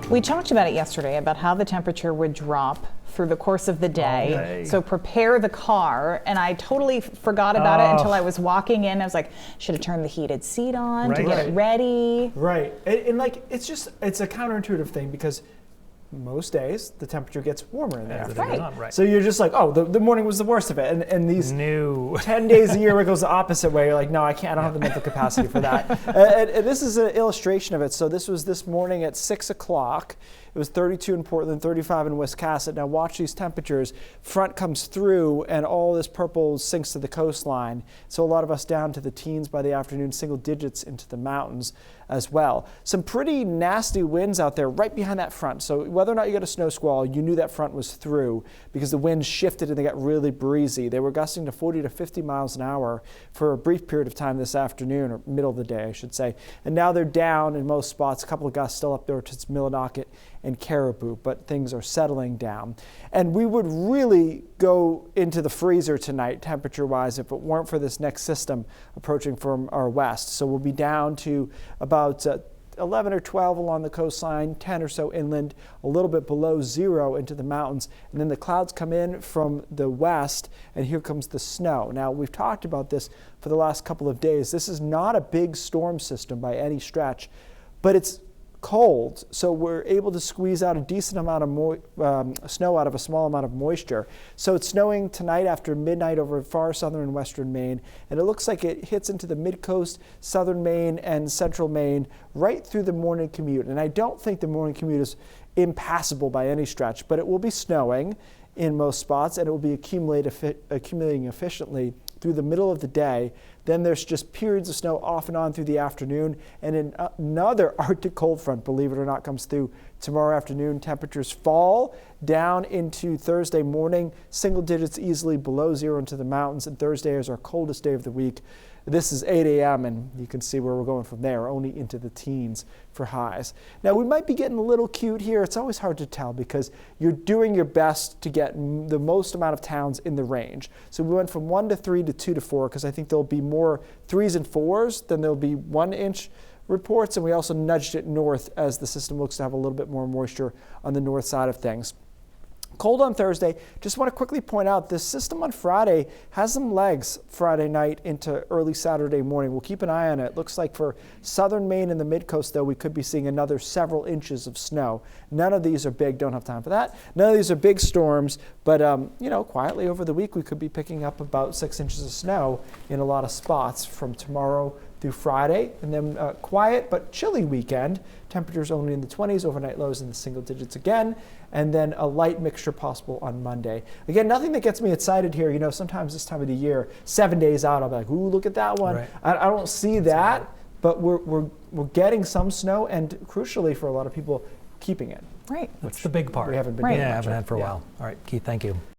We talked about it yesterday, about how the temperature would drop through the course of the day. So prepare the car, and I totally forgot about it until I was walking in. I was like, should have turned the heated seat on to get it ready. Right, and like it's a counterintuitive thing because most days the temperature gets warmer in the afternoon. So you're just like, oh, the morning was the worst of it, and these 10 days a year where it goes the opposite way. You're like, no, I can't. I don't have the mental capacity for that. And this is an illustration of it. So this was this morning at 6 o'clock. It was 32 in Portland, 35 in Wiscasset. Now watch these temperatures. Front comes through and all this purple sinks to the coastline. So a lot of us down to the teens by the afternoon, single digits into the mountains as well. Some pretty nasty winds out there right behind that front. So whether or not you got a snow squall, you knew that front was through because the winds shifted and they got really breezy. They were gusting to 40 to 50 miles an hour for a brief period of time this afternoon, or middle of the day, I should say. And now they're down in most spots. A couple of gusts still up there to Millinocket and Caribou, but things are settling down. And we would really go into the freezer tonight, temperature-wise, if it weren't for this next system approaching from our west. So we'll be down to about 11 or 12 along the coastline, 10 or so inland, a little bit below zero into the mountains. And then the clouds come in from the west, and here comes the snow. Now, we've talked about this for the last couple of days. This is not a big storm system by any stretch, but it's cold, so we're able to squeeze out a decent amount of snow out of a small amount of moisture. So it's snowing tonight after midnight over far southern and western Maine, and it looks like it hits into the mid-coast, southern Maine, and central Maine right through the morning commute. And I don't think the morning commute is impassable by any stretch, but it will be snowing in most spots, and it will be accumulating efficiently through the middle of the day. Then there's just periods of snow off and on through the afternoon, and another Arctic cold front, believe it or not, comes through tomorrow afternoon. Temperatures fall down into Thursday morning, single digits easily below zero into the mountains, and Thursday is our coldest day of the week. This is 8 a.m., and you can see where we're going from there, only into the teens for highs. Now, we might be getting a little cute here. It's always hard to tell because you're doing your best to get the most amount of towns in the range. So we went from 1 to 3 to 2 to 4 because I think there'll be more 3s and 4s than there'll be 1-inch reports, and we also nudged it north as the system looks to have a little bit more moisture on the north side of things. Cold on Thursday. Just want to quickly point out this system on Friday has some legs Friday night into early Saturday morning. We'll keep an eye on it. Looks like for southern Maine and the mid-coast, though, we could be seeing another several inches of snow. None of these are big. Don't have time for that. None of these are big storms, but quietly over the week, we could be picking up about 6 inches of snow in a lot of spots from tomorrow through Friday, and then quiet but chilly weekend. Temperatures only in the 20s, overnight lows in the single digits again, and then a light mixture possible on Monday. Again, nothing that gets me excited here. You know, sometimes this time of the year, 7 days out, I'll be like, ooh, look at that one. Right. I don't see that, but we're getting some snow, and crucially for a lot of people, keeping it. Right. That's the big part. We haven't been haven't had for a while. All right, Keith, thank you.